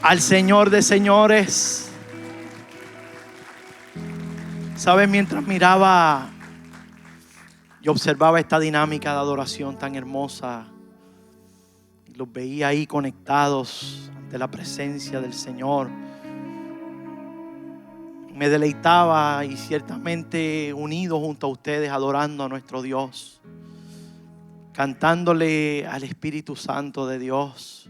al Señor de señores. ¿Sabes? Mientras miraba y observaba esta dinámica de adoración tan hermosa, los veía ahí conectados ante la presencia del Señor, me deleitaba y ciertamente unido junto a ustedes, adorando a nuestro Dios, cantándole al Espíritu Santo de Dios.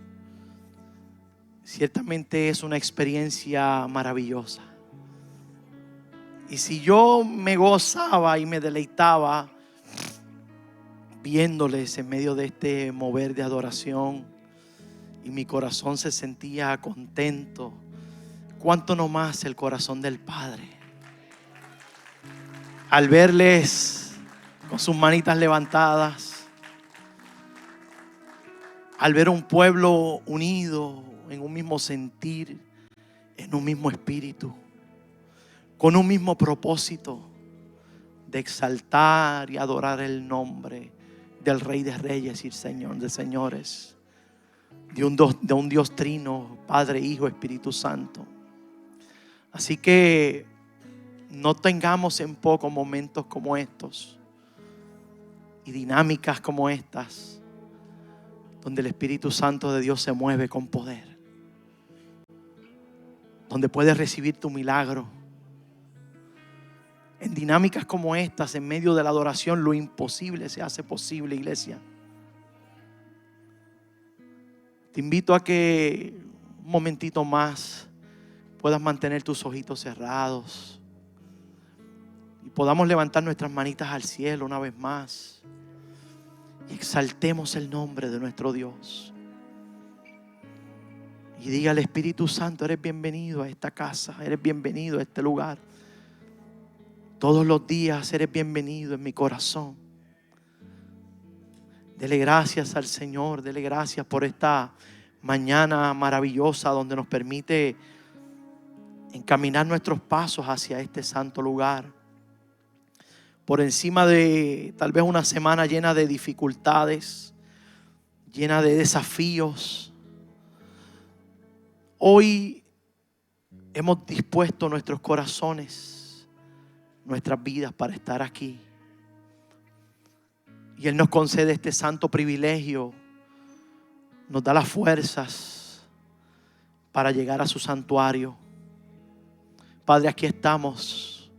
Ciertamente es una experiencia maravillosa. Y si yo me gozaba y me deleitaba viéndoles en medio de este mover de adoración, y mi corazón se sentía contento, cuánto no más el corazón del Padre al verles con sus manitas levantadas, al ver un pueblo unido en un mismo sentir, en un mismo espíritu, con un mismo propósito de exaltar y adorar el nombre del Rey de Reyes y Señor de Señores, de un Dios trino, Padre, Hijo, Espíritu Santo. Así que no tengamos en poco momentos como estos y dinámicas como estas, donde el Espíritu Santo de Dios se mueve con poder, donde puedes recibir tu milagro. En dinámicas como estas, en medio de la adoración, lo imposible se hace posible, iglesia. Te invito a que un momentito más puedas mantener tus ojitos cerrados y podamos levantar nuestras manitas al cielo una vez más y exaltemos el nombre de nuestro Dios. Y diga al Espíritu Santo: eres bienvenido a esta casa, eres bienvenido a este lugar. Todos los días eres bienvenido en mi corazón. Dele gracias al Señor, dele gracias por esta mañana maravillosa donde nos permite encaminar nuestros pasos hacia este santo lugar. Por encima de tal vez una semana llena de dificultades, llena de desafíos, hoy hemos dispuesto nuestros corazones, nuestras vidas para estar aquí. Y Él nos concede este santo privilegio, nos da las fuerzas para llegar a su santuario. Padre, aquí estamos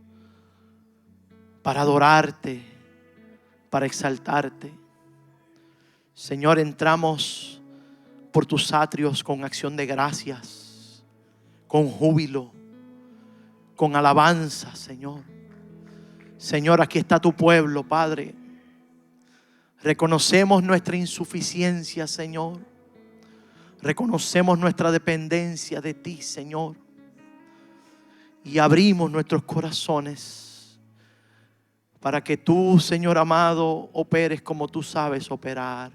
para adorarte, para exaltarte. Señor, entramos por tus atrios con acción de gracias, con júbilo, con alabanza, Señor. Señor, aquí está tu pueblo, Padre. Reconocemos nuestra insuficiencia, Señor. Reconocemos nuestra dependencia de ti, Señor. Y abrimos nuestros corazones para que tú, Señor amado, operes como tú sabes operar.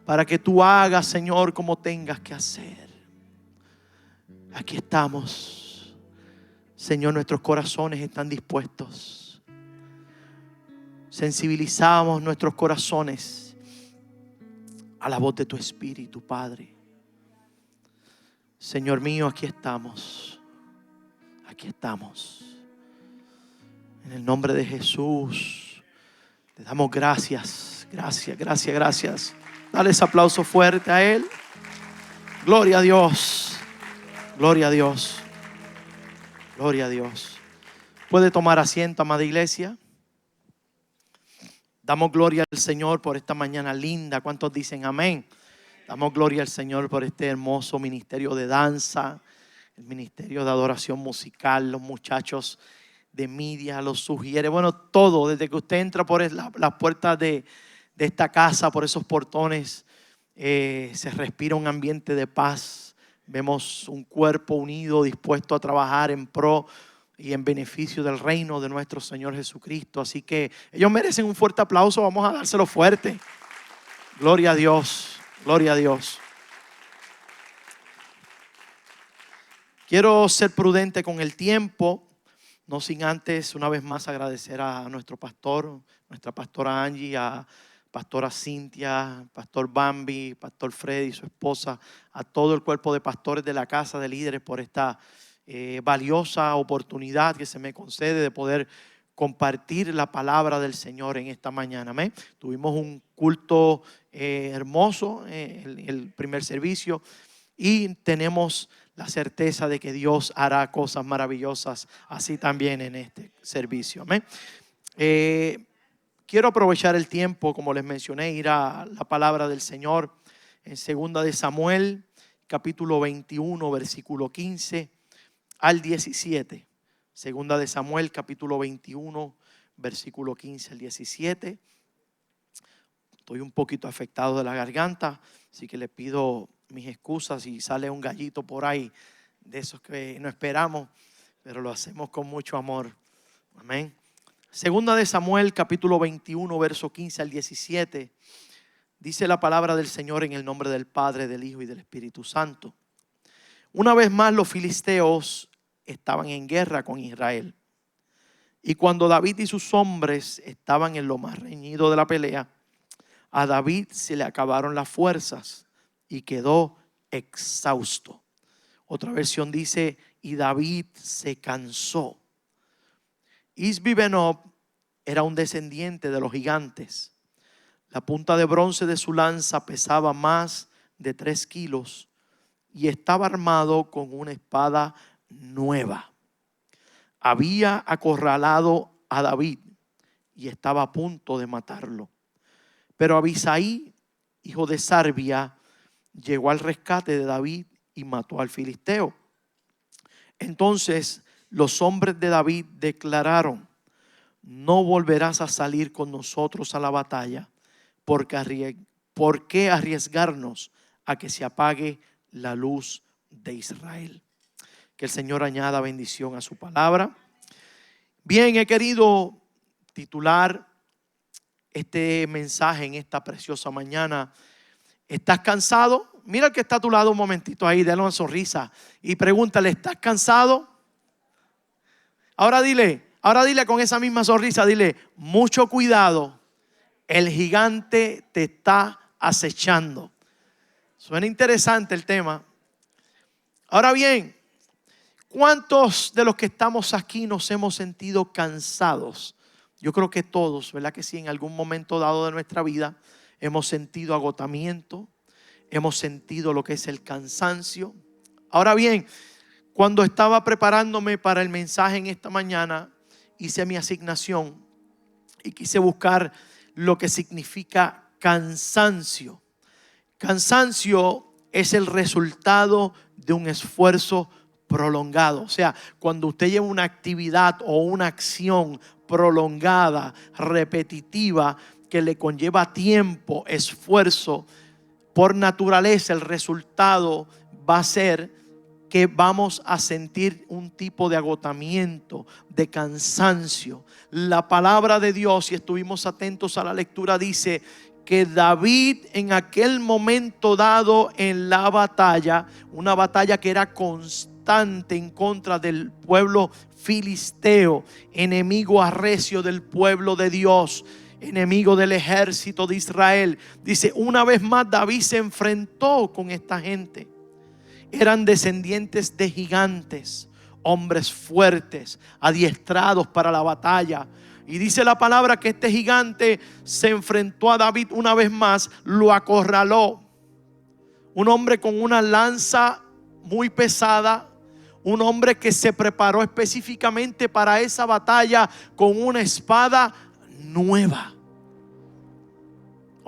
Para que tú hagas, Señor, como tengas que hacer. Aquí estamos. Señor, nuestros corazones están dispuestos. Sensibilizamos nuestros corazones a la voz de tu Espíritu, Padre. Señor mío, aquí estamos. Aquí estamos. En el nombre de Jesús, te damos gracias. Gracias, gracias, gracias. Dale ese aplauso fuerte a Él. Gloria a Dios. Gloria a Dios. Gloria a Dios. ¿Puede tomar asiento, amada iglesia? Damos gloria al Señor por esta mañana linda. ¿Cuántos dicen amén? Damos gloria al Señor por este hermoso ministerio de danza, el ministerio de adoración musical. Los muchachos de media los sugiere. Bueno, todo, desde que usted entra por las puertas de esta casa, por esos portones, se respira un ambiente de paz. Vemos un cuerpo unido, dispuesto a trabajar en pro y en beneficio del reino de nuestro Señor Jesucristo. Así que ellos merecen un fuerte aplauso. Vamos a dárselo fuerte. Gloria a Dios. Gloria a Dios. Quiero ser prudente con el tiempo, no sin antes una vez más agradecer a nuestro pastor, nuestra pastora Angie, a pastora Cintia, pastor Bambi, pastor Freddy, su esposa, a todo el cuerpo de pastores de la casa de líderes por esta valiosa oportunidad que se me concede de poder compartir la palabra del Señor en esta mañana. Amén. Tuvimos un culto hermoso en el primer servicio y tenemos la certeza de que Dios hará cosas maravillosas así también en este servicio. Amén. Quiero aprovechar el tiempo, como les mencioné, ir a la palabra del Señor en 2 de Samuel, capítulo 21, versículo 15 al 17. 2 de Samuel, capítulo 21, versículo 15 al 17. Estoy un poquito afectado de la garganta, así que le pido mis excusas si sale un gallito por ahí, de esos que no esperamos, pero lo hacemos con mucho amor. Amén. 2 de Samuel, capítulo 21, verso 15 al 17. Dice la palabra del Señor en el nombre del Padre, del Hijo y del Espíritu Santo. Una vez más los filisteos estaban en guerra con Israel. Y cuando David y sus hombres estaban en lo más reñido de la pelea, a David se le acabaron las fuerzas y quedó exhausto. Otra versión dice, y David se cansó. Isbi-Benob era un descendiente de los gigantes. La punta de bronce de su lanza pesaba más de 3 kilos y estaba armado con una espada nueva. Había acorralado a David y estaba a punto de matarlo. Pero Abisai, hijo de Sarbia, llegó al rescate de David y mató al filisteo. Entonces los hombres de David declararon: no volverás a salir con nosotros a la batalla, ¿por qué arriesgarnos a que se apague la luz de Israel? Que el Señor añada bendición a su palabra. Bien, he querido titular este mensaje en esta preciosa mañana: ¿estás cansado? Mira al que está a tu lado un momentito ahí, dale una sonrisa y pregúntale: ¿estás cansado? Ahora dile con esa misma sonrisa, dile: mucho cuidado, el gigante te está acechando. Suena interesante el tema. Ahora bien, ¿cuántos de los que estamos aquí nos hemos sentido cansados? Yo creo que todos, ¿verdad que sí? En algún momento dado de nuestra vida hemos sentido agotamiento, hemos sentido lo que es el cansancio. Ahora bien, cuando estaba preparándome para el mensaje en esta mañana, hice mi asignación y quise buscar lo que significa cansancio. Cansancio es el resultado de un esfuerzo prolongado. O sea, cuando usted lleva una actividad o una acción prolongada, repetitiva, que le conlleva tiempo, esfuerzo, por naturaleza el resultado va a ser que vamos a sentir un tipo de agotamiento, de cansancio. La palabra de Dios, si estuvimos atentos a la lectura, dice que David en aquel momento dado en la batalla, una batalla que era constante en contra del pueblo filisteo, enemigo arrecio del pueblo de Dios, enemigo del ejército de Israel. Dice, una vez más David se enfrentó con esta gente. Eran descendientes de gigantes, hombres fuertes, adiestrados para la batalla. Y dice la palabra que este gigante se enfrentó a David una vez más, lo acorraló. Un hombre con una lanza muy pesada, un hombre que se preparó específicamente para esa batalla con una espada nueva.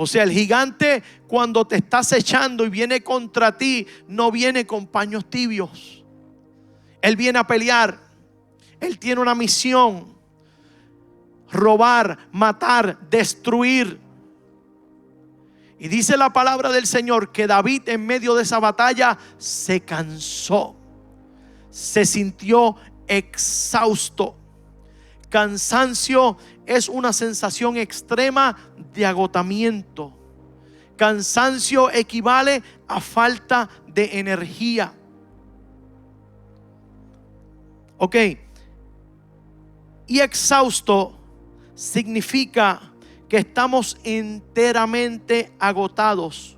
O sea, el gigante cuando te está acechando y viene contra ti, no viene con paños tibios. Él viene a pelear. Él tiene una misión: robar, matar, destruir. Y dice la palabra del Señor que David en medio de esa batalla se cansó, se sintió exhausto. Cansancio es una sensación extrema de agotamiento. Cansancio equivale a falta de energía. Ok. Y exhausto significa que estamos enteramente agotados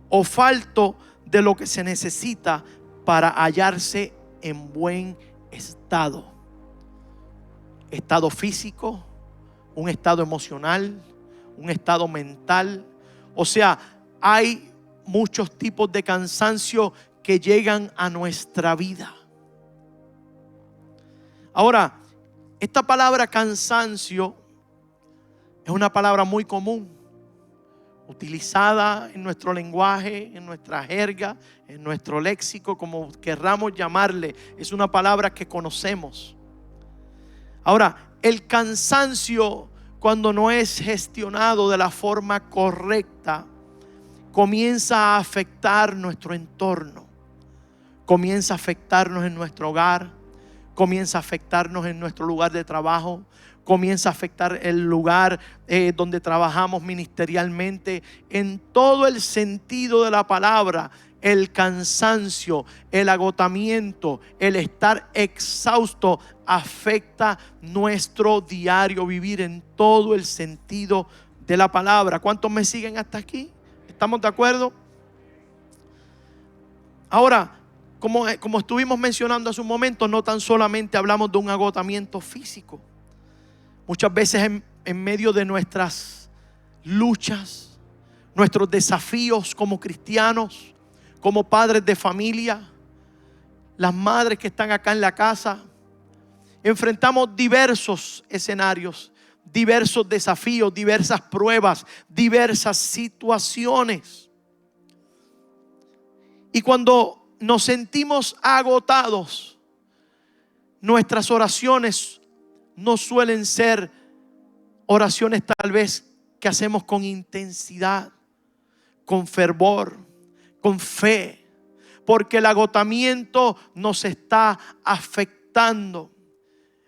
o falto de lo que se necesita para hallarse en buen estado. Estado físico, un estado emocional, un estado mental. O sea, hay muchos tipos de cansancio que llegan a nuestra vida. Ahora, esta palabra cansancio es una palabra muy común, utilizada en nuestro lenguaje, en nuestra jerga, en nuestro léxico, como querramos llamarle. Es una palabra que conocemos. Ahora, el cansancio, cuando no es gestionado de la forma correcta, comienza a afectar nuestro entorno, comienza a afectarnos en nuestro hogar, comienza a afectarnos en nuestro lugar de trabajo, comienza a afectar el lugar donde trabajamos ministerialmente. En todo el sentido de la palabra, el cansancio, el agotamiento, el estar exhausto afecta nuestro diario vivir en todo el sentido de la palabra. ¿Cuántos me siguen hasta aquí? ¿Estamos de acuerdo? Ahora, como estuvimos mencionando hace un momento, no tan solamente hablamos de un agotamiento físico. Muchas veces en medio de nuestras luchas, nuestros desafíos como cristianos, como padres de familia, las madres que están acá en la casa, enfrentamos diversos escenarios, diversos desafíos, diversas pruebas, diversas situaciones. Y cuando nos sentimos agotados, nuestras oraciones no suelen ser oraciones tal vez que hacemos con intensidad, con fervor, con fe, porque el agotamiento nos está afectando.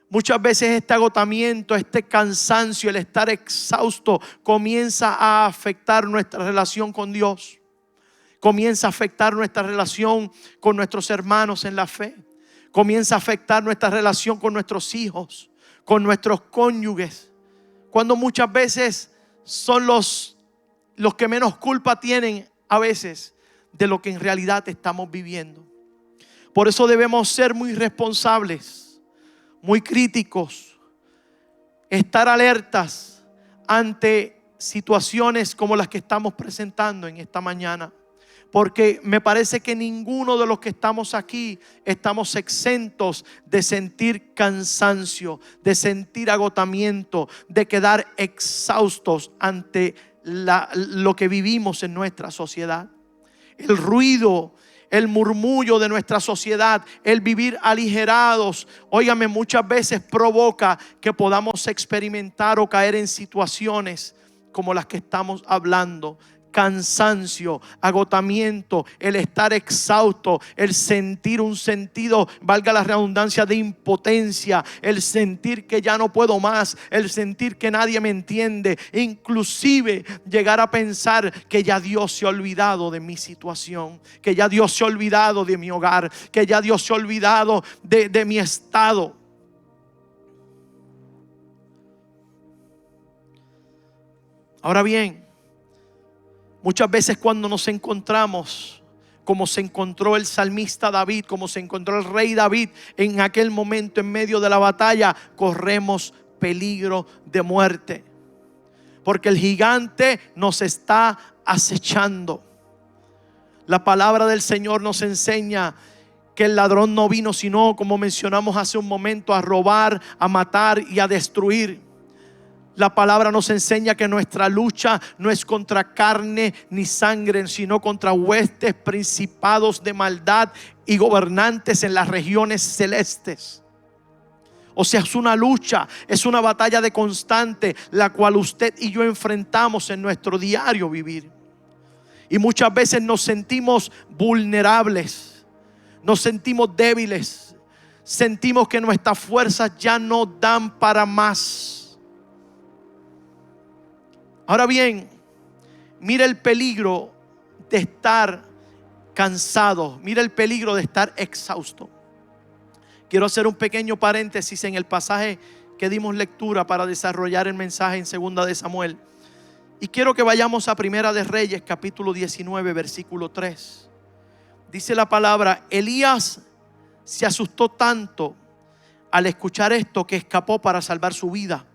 Muchas veces este agotamiento, este cansancio, el estar exhausto comienza a afectar nuestra relación con Dios. Comienza a afectar nuestra relación con nuestros hermanos en la fe. Comienza a afectar nuestra relación con nuestros hijos, con nuestros cónyuges. Cuando muchas veces son los que menos culpa tienen a veces de lo que en realidad estamos viviendo. Por eso debemos ser muy responsables, muy críticos, estar alertas ante situaciones como las que estamos presentando en esta mañana. Porque me parece que ninguno de los que estamos aquí estamos exentos de sentir cansancio, de sentir agotamiento, de quedar exhaustos ante lo que vivimos en nuestra sociedad. El ruido, el murmullo de nuestra sociedad, el vivir aligerados, óigame, muchas veces provoca que podamos experimentar o caer en situaciones como las que estamos hablando. Cansancio, agotamiento, el estar exhausto, el sentir un sentido, valga la redundancia, de impotencia, el sentir que ya no puedo más, el sentir que nadie me entiende, inclusive llegar a pensar que ya Dios se ha olvidado de mi situación, que ya Dios se ha olvidado de mi hogar, que ya Dios se ha olvidado de mi estado. Ahora bien, muchas veces cuando nos encontramos, como se encontró el salmista David, como se encontró el rey David en aquel momento en medio de la batalla, corremos peligro de muerte. Porque el gigante nos está acechando. La palabra del Señor nos enseña que el ladrón no vino sino, como mencionamos hace un momento, a robar, a matar y a destruir. La palabra nos enseña que nuestra lucha no es contra carne ni sangre, sino contra huestes, principados de maldad y gobernantes en las regiones celestes. O sea, es una lucha, es una batalla de constante, la cual usted y yo enfrentamos en nuestro diario vivir. Y muchas veces nos sentimos vulnerables, nos sentimos débiles, sentimos que nuestras fuerzas ya no dan para más. Ahora bien, mira el peligro de estar cansado, mira el peligro de estar exhausto. Quiero hacer un pequeño paréntesis en el pasaje que dimos lectura para desarrollar el mensaje en 2 de Samuel. Y quiero que vayamos a Primera de Reyes, capítulo 19, versículo 3. Dice la palabra: Elías se asustó tanto al escuchar esto que escapó para salvar su vida.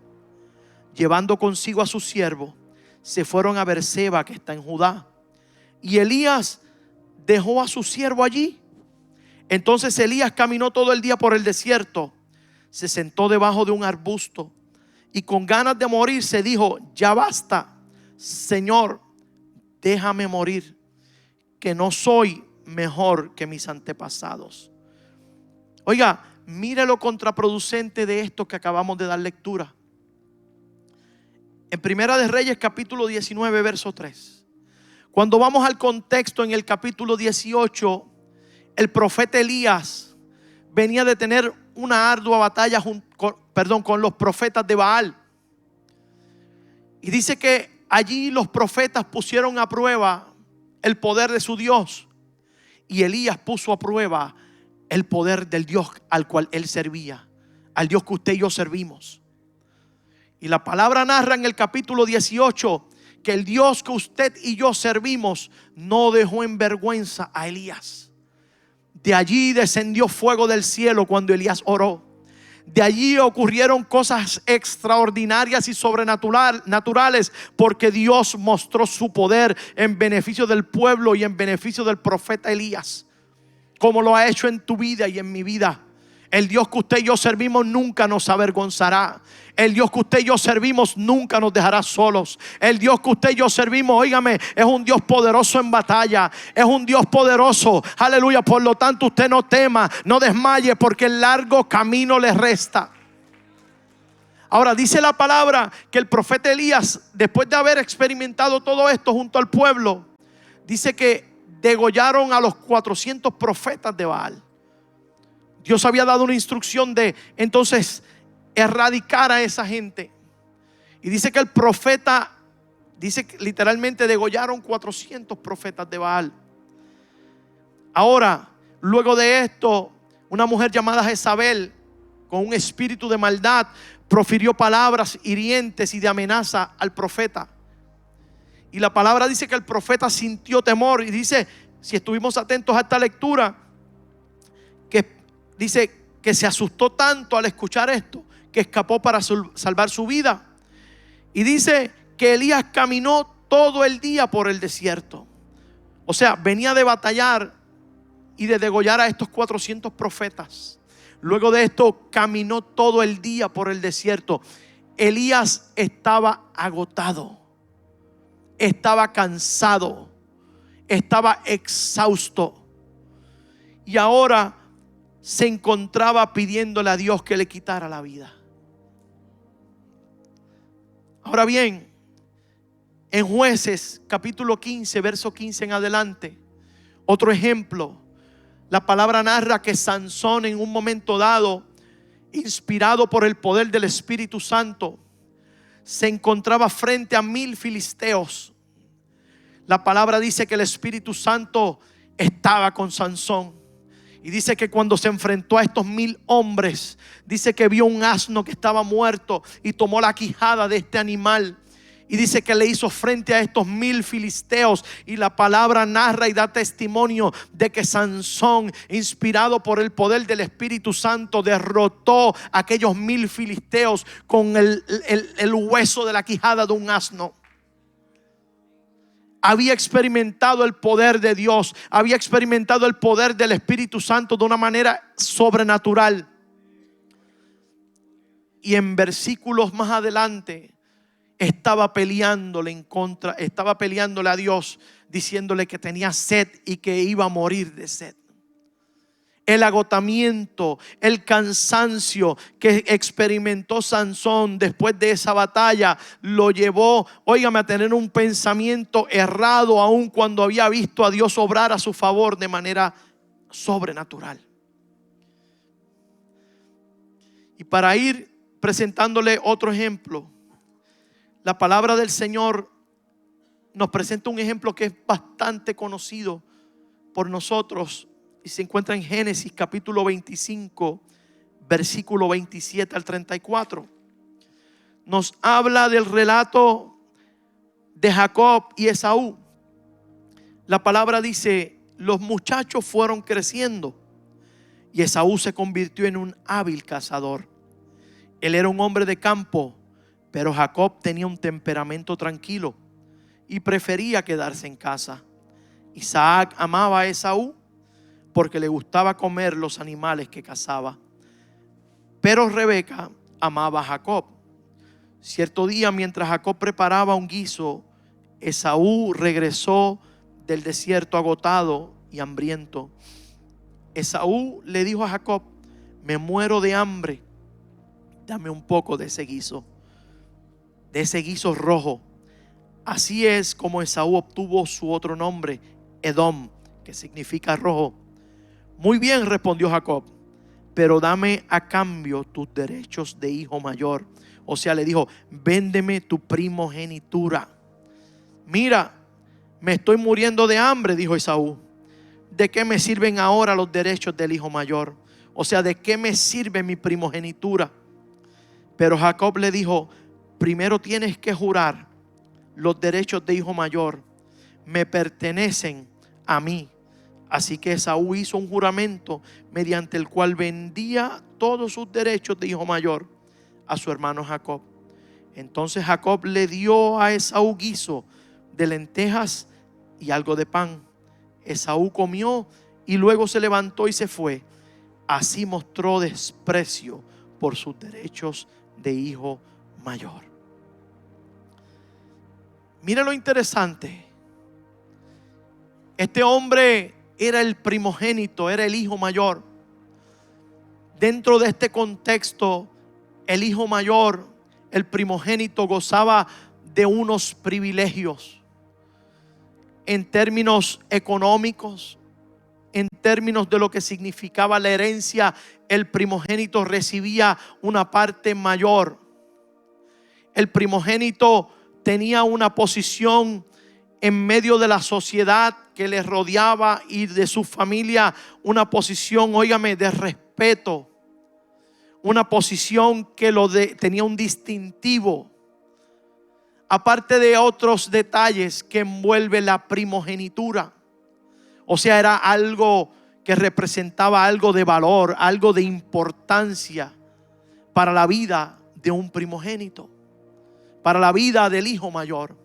Llevando consigo a su siervo, se fueron a Beerseba, que está en Judá. Y Elías dejó a su siervo allí. Entonces Elías caminó todo el día por el desierto, se sentó debajo de un arbusto y con ganas de morir se dijo: ya basta, Señor, déjame morir, que no soy mejor que mis antepasados. Oiga, mire lo contraproducente de esto que acabamos de dar lectura. En Primera de Reyes, capítulo 19, verso 3. Cuando vamos al contexto, en el capítulo 18, el profeta Elías venía de tener una ardua batalla con los profetas de Baal. Y dice que allí los profetas pusieron a prueba el poder de su Dios. Y Elías puso a prueba el poder del Dios al cual él servía, al Dios que usted y yo servimos. Y la palabra narra en el capítulo 18 que el Dios que usted y yo servimos no dejó en vergüenza a Elías. De allí descendió fuego del cielo cuando Elías oró. De allí ocurrieron cosas extraordinarias y sobrenaturales, porque Dios mostró su poder en beneficio del pueblo y en beneficio del profeta Elías, como lo ha hecho en tu vida y en mi vida. El Dios que usted y yo servimos nunca nos avergonzará. El Dios que usted y yo servimos nunca nos dejará solos. El Dios que usted y yo servimos, óigame, es un Dios poderoso en batalla. Es un Dios poderoso, aleluya. Por lo tanto, usted no tema, no desmaye, porque el largo camino le resta. Ahora dice la palabra que el profeta Elías, después de haber experimentado todo esto junto al pueblo, dice que degollaron a los 400 profetas de Baal. Dios había dado una instrucción de entonces erradicar a esa gente. Y dice que el profeta, dice que literalmente degollaron 400 profetas de Baal. Ahora, luego de esto, una mujer llamada Jezabel, con un espíritu de maldad, profirió palabras hirientes y de amenaza al profeta. Y la palabra dice que el profeta sintió temor. Y dice, si estuvimos atentos a esta lectura, que dice que se asustó tanto al escuchar esto que escapó para salvar su vida. Y dice que Elías caminó todo el día por el desierto. O sea, venía de batallar y de degollar a estos 400 profetas. Luego de esto caminó todo el día por el desierto. Elías estaba agotado, estaba cansado, estaba exhausto. Y ahora se encontraba pidiéndole a Dios que le quitara la vida. Ahora bien, en Jueces capítulo 15, verso 15 en adelante, otro ejemplo, la palabra narra que Sansón en un momento dado, inspirado por el poder del Espíritu Santo, se encontraba frente a 1000 filisteos. La palabra dice que el Espíritu Santo estaba con Sansón. Y dice que cuando se enfrentó a estos 1000 hombres, dice que vio un asno que estaba muerto y tomó la quijada de este animal. Y dice que le hizo frente a estos 1000 filisteos. Y la palabra narra y da testimonio de que Sansón, inspirado por el poder del Espíritu Santo, derrotó a aquellos 1000 filisteos con el hueso de la quijada de un asno. Había experimentado el poder de Dios, había experimentado el poder del Espíritu Santo de una manera sobrenatural. Y en versículos más adelante estaba peleándole a Dios, diciéndole que tenía sed y que iba a morir de sed. El agotamiento, el cansancio que experimentó Sansón después de esa batalla lo llevó, óigame, a tener un pensamiento errado, aun cuando había visto a Dios obrar a su favor de manera sobrenatural. Y para ir presentándole otro ejemplo, la palabra del Señor nos presenta un ejemplo que es bastante conocido por nosotros. Y se encuentra en Génesis capítulo 25, versículo 27 al 34. Nos habla del relato de Jacob y Esaú. La palabra dice: los muchachos fueron creciendo y Esaú se convirtió en un hábil cazador. Él era un hombre de campo, pero Jacob tenía un temperamento tranquilo y prefería quedarse en casa. Isaac amaba a Esaú porque le gustaba comer los animales que cazaba, pero Rebeca amaba a Jacob. Cierto día, mientras Jacob preparaba un guiso, Esaú regresó del desierto agotado y hambriento. Esaú le dijo a Jacob: me muero de hambre, dame un poco de ese guiso rojo. Así es como Esaú obtuvo su otro nombre, Edom, que significa rojo. Muy bien, respondió Jacob, pero dame a cambio tus derechos de hijo mayor. O sea, le dijo: véndeme tu primogenitura. Mira, me estoy muriendo de hambre, dijo Esaú. ¿De qué me sirven ahora los derechos del hijo mayor? O sea, ¿de qué me sirve mi primogenitura? Pero Jacob le dijo: primero tienes que jurar. Los derechos de hijo mayor me pertenecen a mí. Así que Esaú hizo un juramento mediante el cual vendía todos sus derechos de hijo mayor a su hermano Jacob. Entonces Jacob le dio a Esaú guiso de lentejas y algo de pan. Esaú comió y luego se levantó y se fue. Así mostró desprecio por sus derechos de hijo mayor. Mira lo interesante. Este hombre era el primogénito, era el hijo mayor. Dentro de este contexto, el hijo mayor, el primogénito, gozaba de unos privilegios en términos económicos, en términos de lo que significaba la herencia. El primogénito recibía una parte mayor. El primogénito tenía una posición en medio de la sociedad que le rodeaba y de su familia, una posición, óigame, de respeto, una posición que tenía un distintivo, aparte de otros detalles que envuelve la primogenitura. O sea, era algo que representaba algo de valor, algo de importancia para la vida de un primogénito, para la vida del hijo mayor.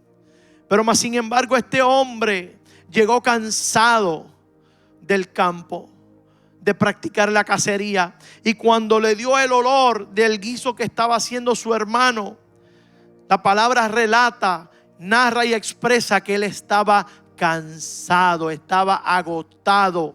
Pero más sin embargo, este hombre llegó cansado del campo, de practicar la cacería, y cuando le dio el olor del guiso que estaba haciendo su hermano, la palabra relata, narra y expresa que él estaba cansado, estaba agotado.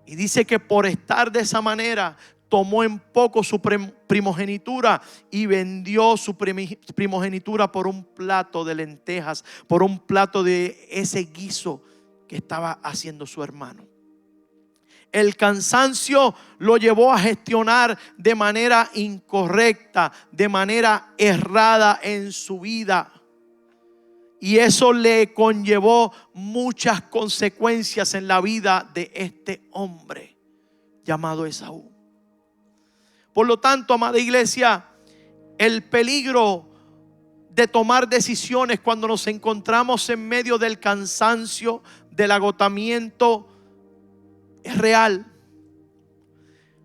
Y dice que por estar de esa manera, tomó en poco su primogenitura y vendió su primogenitura por un plato de lentejas, por un plato de ese guiso que estaba haciendo su hermano. El cansancio lo llevó a gestionar de manera incorrecta, de manera errada en su vida. Y eso le conllevó muchas consecuencias en la vida de este hombre llamado Esaú. Por lo tanto, amada iglesia, el peligro de tomar decisiones cuando nos encontramos en medio del cansancio, del agotamiento, es real.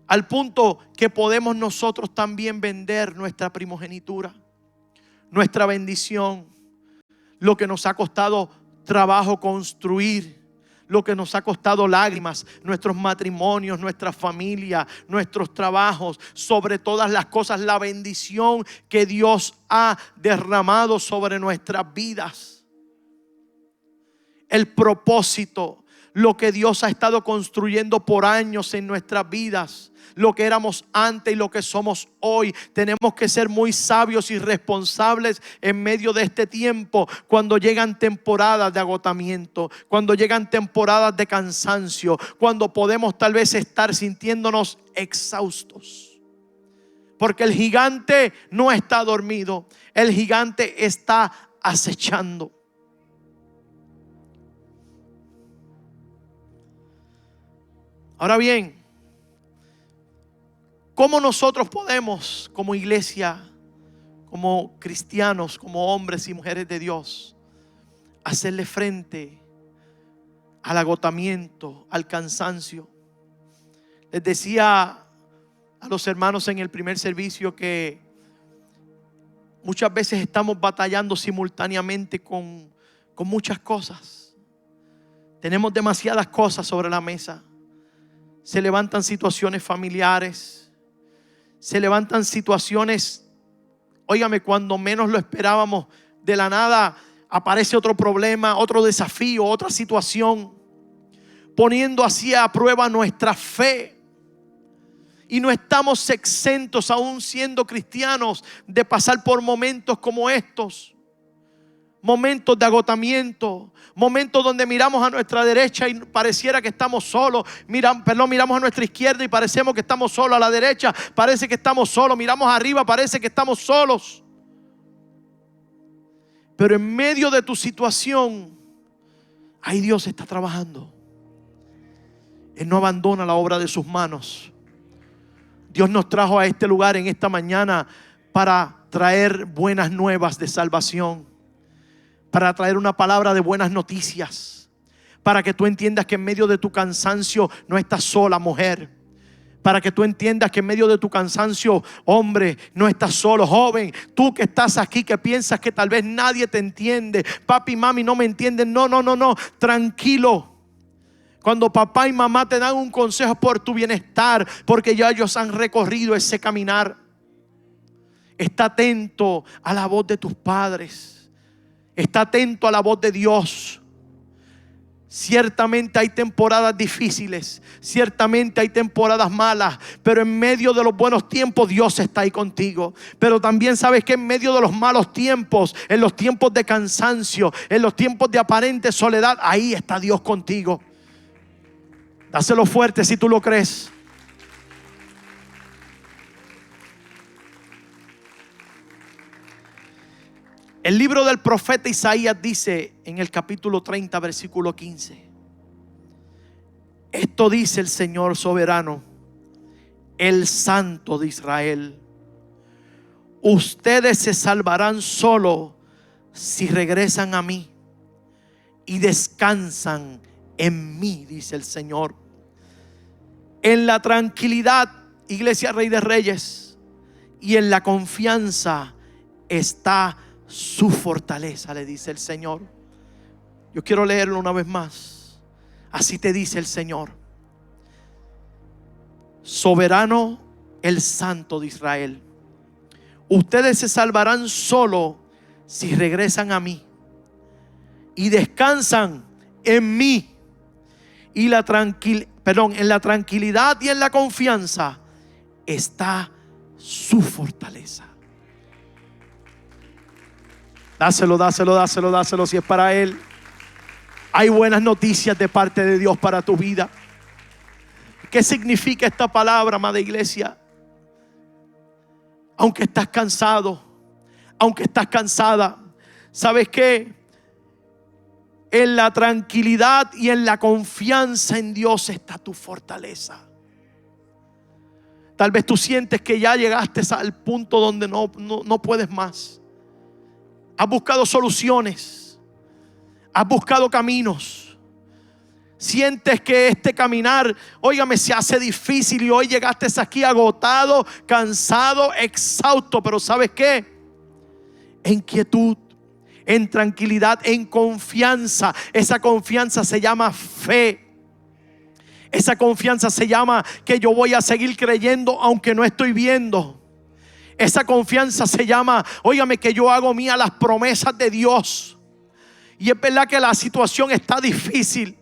Al punto que podemos nosotros también vender nuestra primogenitura, nuestra bendición, lo que nos ha costado trabajo construir, lo que nos ha costado lágrimas, nuestros matrimonios, nuestra familia, nuestros trabajos, sobre todas las cosas, la bendición que Dios ha derramado sobre nuestras vidas, el propósito, lo que Dios ha estado construyendo por años en nuestras vidas, lo que éramos antes y lo que somos hoy. Tenemos que ser muy sabios y responsables en medio de este tiempo, cuando llegan temporadas de agotamiento, cuando llegan temporadas de cansancio, cuando podemos tal vez estar sintiéndonos exhaustos. Porque el gigante no está dormido, el gigante está acechando. Ahora bien, ¿cómo nosotros podemos como iglesia, como cristianos, como hombres y mujeres de Dios, hacerle frente al agotamiento, al cansancio. Les decía a los hermanos en el primer servicio que muchas veces estamos batallando simultáneamente con muchas cosas. Tenemos demasiadas cosas sobre la mesa. Se levantan situaciones familiares, se levantan situaciones, óigame, cuando menos lo esperábamos, de la nada aparece otro problema, otro desafío, otra situación, poniendo así a prueba nuestra fe. Y no estamos exentos, aún siendo cristianos, de pasar por momentos como estos. Momentos de agotamiento, momentos donde miramos a nuestra derecha y pareciera que estamos solos. Miramos a nuestra izquierda y parecemos que estamos solos. A la derecha parece que estamos solos. Miramos arriba, parece que estamos solos. Pero en medio de tu situación, ahí Dios está trabajando. Él no abandona la obra de sus manos. Dios nos trajo a este lugar en esta mañana para traer buenas nuevas de salvación, para traer una palabra de buenas noticias, para que tú entiendas que en medio de tu cansancio no estás sola, mujer. Para que tú entiendas que en medio de tu cansancio, hombre, no estás solo. Joven, tú que estás aquí, que piensas que tal vez nadie te entiende, papi y mami no me entienden. No, tranquilo. Cuando papá y mamá te dan un consejo por tu bienestar, porque ya ellos han recorrido ese caminar. Está atento a la voz de tus padres. Está atento a la voz de Dios. Ciertamente hay temporadas difíciles, ciertamente hay temporadas malas, pero en medio de los buenos tiempos Dios está ahí contigo. Pero también sabes que en medio de los malos tiempos, en los tiempos de cansancio, en los tiempos de aparente soledad, ahí está Dios contigo. Dáselo fuerte si tú lo crees. El libro del profeta Isaías dice en el capítulo 30, versículo 15: esto dice el Señor soberano, el Santo de Israel: ustedes se salvarán solo si regresan a mí y descansan en mí, dice el Señor. En la tranquilidad, Iglesia Rey de Reyes, y en la confianza está su fortaleza, le dice el Señor. Yo quiero leerlo una vez más. Así te dice el Señor: soberano, el Santo de Israel: ustedes se salvarán solo si regresan a mí y descansan en mí. Y en la tranquilidad y en la confianza está su fortaleza. Dáselo si es para Él. Hay buenas noticias de parte de Dios para tu vida. ¿Qué significa esta palabra, amada iglesia? Aunque estás cansado, aunque estás cansada, ¿sabes qué? En la tranquilidad y en la confianza en Dios está tu fortaleza. Tal vez tú sientes que ya llegaste al punto donde no puedes más. Has buscado soluciones, has buscado caminos. Sientes que este caminar, óigame, se hace difícil y hoy llegaste aquí agotado, cansado, exhausto. Pero ¿sabes qué? En quietud, en tranquilidad, en confianza. Esa confianza se llama fe. Esa confianza se llama que yo voy a seguir creyendo aunque no estoy viendo. Esa confianza se llama, óigame, que yo hago mía las promesas de Dios. Y es verdad que la situación está difícil.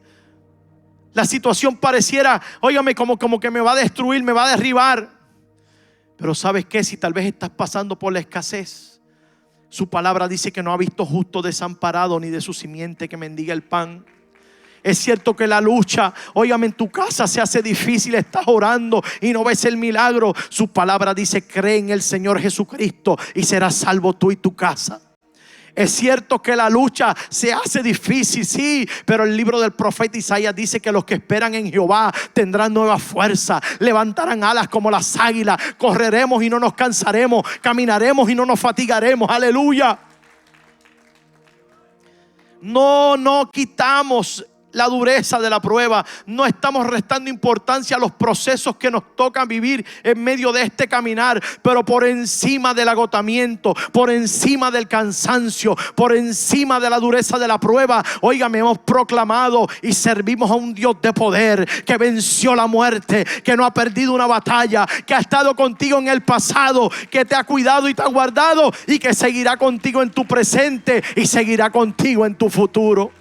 La situación pareciera, óigame, como que me va a destruir, me va a derribar. Pero ¿sabes qué? Si tal vez estás pasando por la escasez, su palabra dice que no ha visto justo desamparado ni de su simiente que mendiga el pan. Es cierto que la lucha, óigame, en tu casa se hace difícil, estás orando y no ves el milagro. Su palabra dice: cree en el Señor Jesucristo y serás salvo tú y tu casa. Es cierto que la lucha se hace difícil, sí, pero el libro del profeta Isaías dice que los que esperan en Jehová tendrán nueva fuerza, levantarán alas como las águilas, correremos y no nos cansaremos, caminaremos y no nos fatigaremos. Aleluya. No quitamos la dureza de la prueba, no estamos restando importancia a los procesos que nos tocan vivir en medio de este caminar, pero por encima del agotamiento, por encima del cansancio, por encima de la dureza de la prueba, óigame, hemos proclamado y servimos a un Dios de poder que venció la muerte, que no ha perdido una batalla, que ha estado contigo en el pasado, que te ha cuidado y te ha guardado y que seguirá contigo en tu presente y seguirá contigo en tu futuro.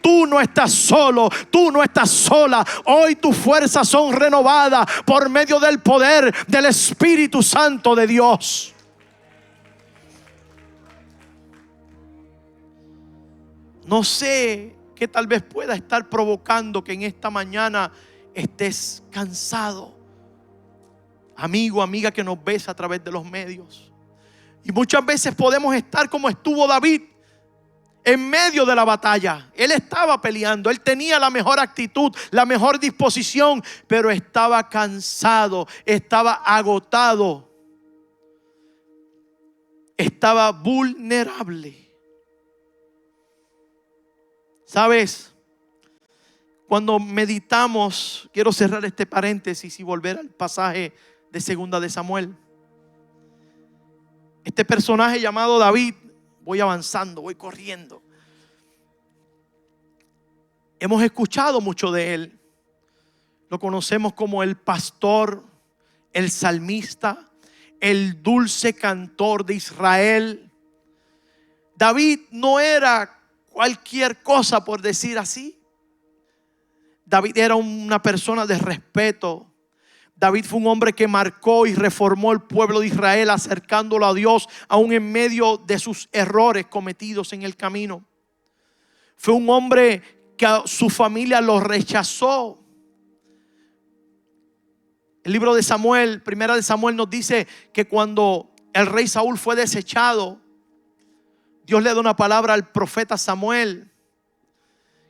Tú no estás solo, tú no estás sola. Hoy tus fuerzas son renovadas por medio del poder del Espíritu Santo de Dios. No sé qué tal vez pueda estar provocando que en esta mañana estés cansado. Amigo, amiga que nos ves a través de los medios. Y muchas veces podemos estar como estuvo David. En medio de la batalla, él estaba peleando, él tenía la mejor actitud, la mejor disposición, pero estaba cansado, estaba agotado, estaba vulnerable. ¿Sabes? Cuando meditamos, quiero cerrar este paréntesis y volver al pasaje de 2 de Samuel. Este personaje llamado David, voy avanzando, voy corriendo. Hemos escuchado mucho de él. Lo conocemos como el pastor, el salmista, el dulce cantor de Israel. David no era cualquier cosa, por decir así. David era una persona de respeto. David fue un hombre que marcó y reformó el pueblo de Israel, acercándolo a Dios aún en medio de sus errores cometidos en el camino. Fue un hombre que a su familia lo rechazó. El libro de Samuel, 1 de Samuel, nos dice que cuando el rey Saúl fue desechado, Dios le da una palabra al profeta Samuel,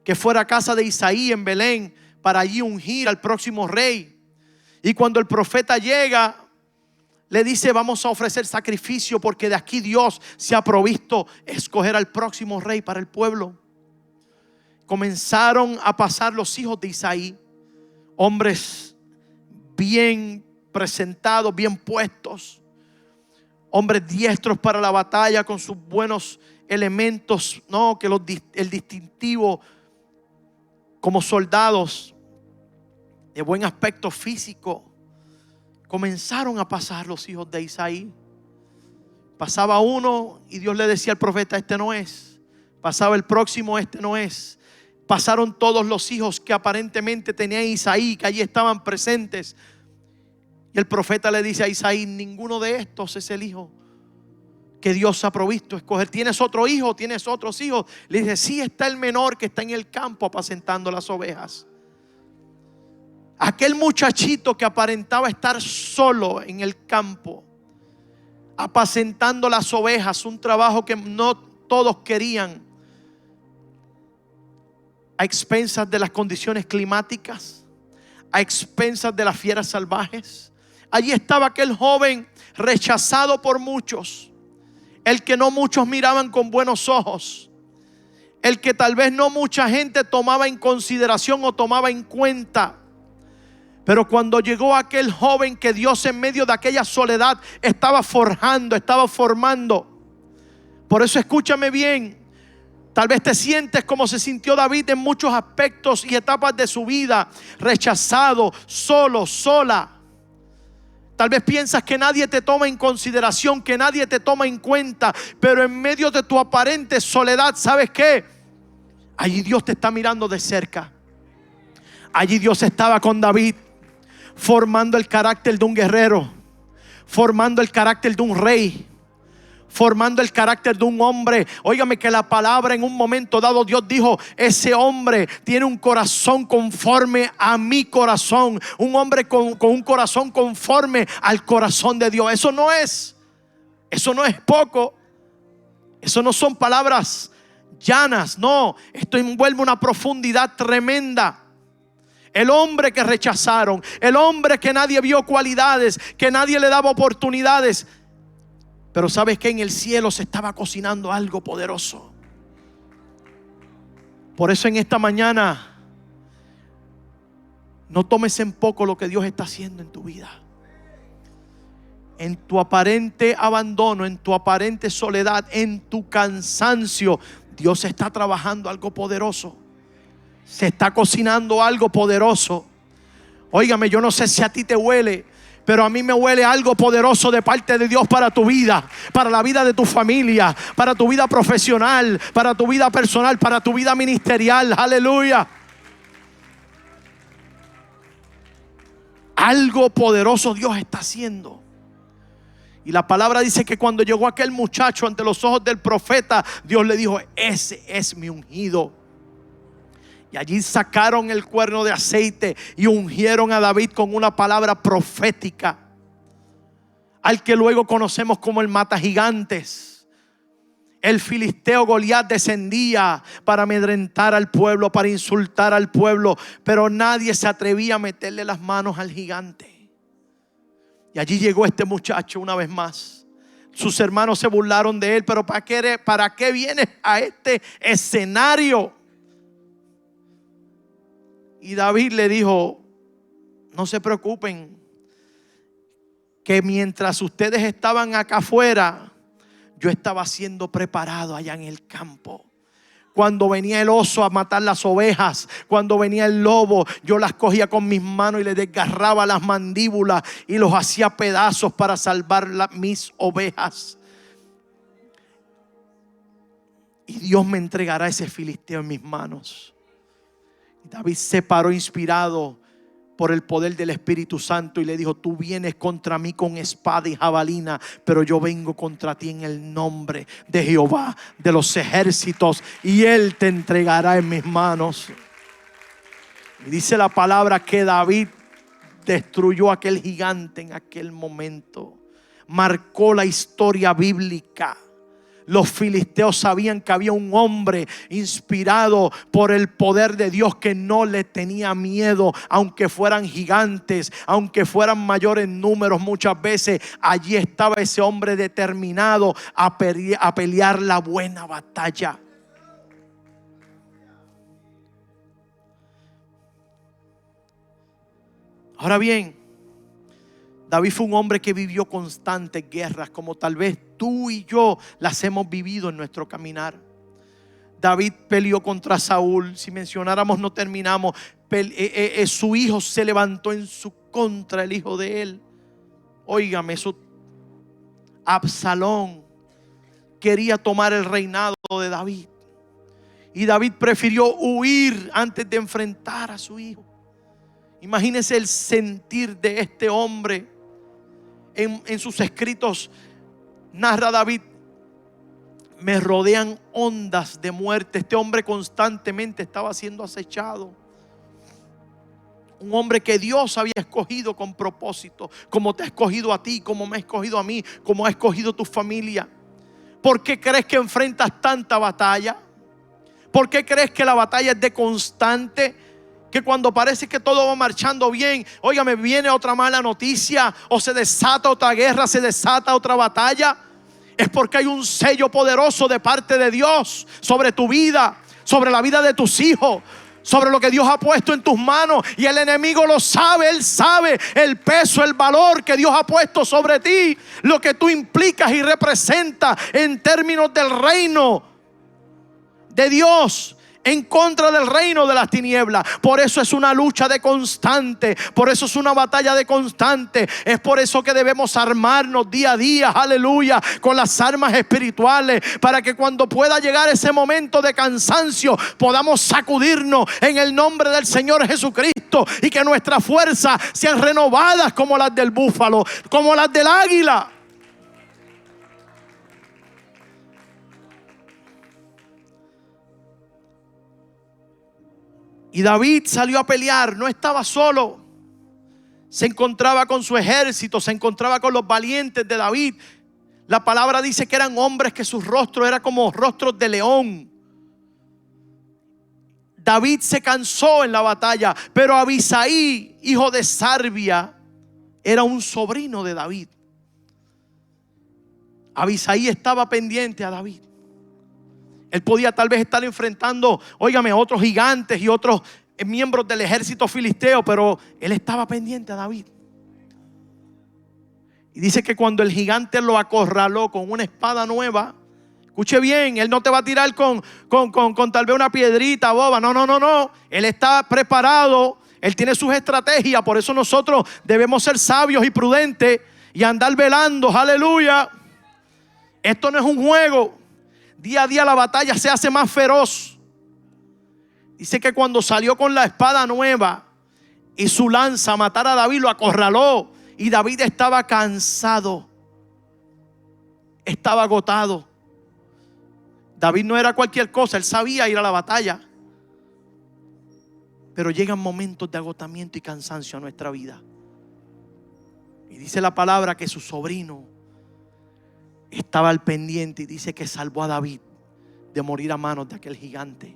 que fuera a casa de Isaí en Belén para allí ungir al próximo rey. Y cuando el profeta llega, le dice: vamos a ofrecer sacrificio porque de aquí Dios se ha provisto escoger al próximo rey para el pueblo. Comenzaron a pasar los hijos de Isaí, hombres bien presentados, bien puestos, hombres diestros para la batalla con sus buenos elementos, ¿no? Que el distintivo como soldados, de buen aspecto físico. Comenzaron a pasar los hijos de Isaí. Pasaba uno y Dios le decía al profeta: este no es. Pasaba el próximo: este no es. Pasaron todos los hijos que aparentemente tenía Isaí, que allí estaban presentes. Y el profeta le dice a Isaí: ninguno de estos es el hijo que Dios ha provisto escoger. ¿Tienes otro hijo? ¿Tienes otros hijos? Le dice: sí, está el menor que está en el campo apacentando las ovejas. Aquel muchachito que aparentaba estar solo en el campo, apacentando las ovejas, un trabajo que no todos querían, a expensas de las condiciones climáticas, a expensas de las fieras salvajes. Allí estaba aquel joven rechazado por muchos, el que no muchos miraban con buenos ojos, el que tal vez no mucha gente tomaba en consideración o tomaba en cuenta. Pero cuando llegó aquel joven que Dios en medio de aquella soledad estaba forjando, estaba formando. Por eso escúchame bien. Tal vez te sientes como se sintió David en muchos aspectos y etapas de su vida. Rechazado, solo, sola. Tal vez piensas que nadie te toma en consideración, que nadie te toma en cuenta. Pero en medio de tu aparente soledad, ¿sabes qué? Allí Dios te está mirando de cerca. Allí Dios estaba con David, formando el carácter de un guerrero, formando el carácter de un rey, formando el carácter de un hombre. Óigame que la palabra en un momento dado Dios dijo: ese hombre tiene un corazón conforme a mi corazón. Un hombre con un corazón conforme al corazón de Dios. Eso no es poco. Eso no son palabras llanas, no. Esto envuelve una profundidad tremenda. El hombre que rechazaron, el hombre que nadie vio cualidades, que nadie le daba oportunidades. Pero ¿sabes qué? En el cielo se estaba cocinando algo poderoso. Por eso en esta mañana no tomes en poco lo que Dios está haciendo en tu vida. En tu aparente abandono, en tu aparente soledad, en tu cansancio, Dios está trabajando algo poderoso. Se está cocinando algo poderoso. Óigame, yo no sé si a ti te huele, pero a mí me huele algo poderoso de parte de Dios para tu vida, para la vida de tu familia, para tu vida profesional, para tu vida personal, para tu vida ministerial. Aleluya. Algo poderoso Dios está haciendo. Y la palabra dice que cuando llegó aquel muchacho ante los ojos del profeta, Dios le dijo: ese es mi ungido. Y allí sacaron el cuerno de aceite y ungieron a David con una palabra profética, al que luego conocemos como el matagigantes. El filisteo Goliat descendía para amedrentar al pueblo, para insultar al pueblo, pero nadie se atrevía a meterle las manos al gigante. Y allí llegó este muchacho una vez más. Sus hermanos se burlaron de él, pero ¿para qué vienes a este escenario? Y David le dijo: no se preocupen, que mientras ustedes estaban acá afuera, yo estaba siendo preparado allá en el campo. Cuando venía el oso a matar las ovejas, cuando venía el lobo, yo las cogía con mis manos y les desgarraba las mandíbulas y los hacía pedazos para salvar mis ovejas. Y Dios me entregará ese filisteo en mis manos. Y David se paró inspirado por el poder del Espíritu Santo y le dijo: tú vienes contra mí con espada y jabalina, pero yo vengo contra ti en el nombre de Jehová de los ejércitos, y Él te entregará en mis manos. Y dice la palabra que David destruyó a aquel gigante en aquel momento. Marcó la historia bíblica. Los filisteos sabían que había un hombre inspirado por el poder de Dios que no le tenía miedo, aunque fueran gigantes, aunque fueran mayores en números. Muchas veces allí estaba ese hombre determinado a pelear la buena batalla. Ahora bien, David fue un hombre que vivió constantes guerras, como tal vez tú y yo las hemos vivido en nuestro caminar. David peleó contra Saúl. Si mencionáramos no terminamos. Su hijo se levantó en su contra, el hijo de él. Óigame, Absalón quería tomar el reinado de David. Y David prefirió huir antes de enfrentar a su hijo. Imagínense el sentir de este hombre. En sus escritos narra David: me rodean ondas de muerte. Este hombre constantemente estaba siendo acechado. Un hombre que Dios había escogido con propósito, como te ha escogido a ti, como me ha escogido a mí, como ha escogido tu familia. ¿Por qué crees que enfrentas tanta batalla? ¿Por qué crees que la batalla es de constante? Que cuando parece que todo va marchando bien, óigame, viene otra mala noticia, o se desata otra guerra, se desata otra batalla. Es porque hay un sello poderoso de parte de Dios sobre tu vida, sobre la vida de tus hijos, sobre lo que Dios ha puesto en tus manos. Y el enemigo lo sabe. Él sabe el peso, el valor que Dios ha puesto sobre ti, lo que tú implicas y representas en términos del reino de Dios en contra del reino de las tinieblas. Por eso es una lucha de constante, por eso es una batalla de constante. Es por eso que debemos armarnos día a día, aleluya, con las armas espirituales, para que cuando pueda llegar ese momento de cansancio podamos sacudirnos en el nombre del Señor Jesucristo, y que nuestras fuerzas sean renovadas como las del búfalo, como las del águila. Y David salió a pelear, no estaba solo. Se encontraba con su ejército, se encontraba con los valientes de David. La palabra dice que eran hombres que sus rostros eran como rostros de león. David se cansó en la batalla, pero Abisai, hijo de Sarbia, era un sobrino de David. Abisai estaba pendiente a David. Él podía tal vez estar enfrentando, óigame, a otros gigantes y otros miembros del ejército filisteo, pero él estaba pendiente a David. Y dice que cuando el gigante lo acorraló con una espada nueva, escuche bien, él no te va a tirar con tal vez una piedrita boba. No. Él está preparado. Él tiene sus estrategias. Por eso nosotros debemos ser sabios y prudentes y andar velando. Aleluya. Esto no es un juego. Día a día la batalla se hace más feroz. Dice que cuando salió con la espada nueva y su lanza a matar a David, lo acorraló. Y David estaba cansado. Estaba agotado. David no era cualquier cosa. Él sabía ir a la batalla. Pero llegan momentos de agotamiento y cansancio a nuestra vida. Y dice la palabra que su sobrino estaba al pendiente y dice que salvó a David de morir a manos de aquel gigante.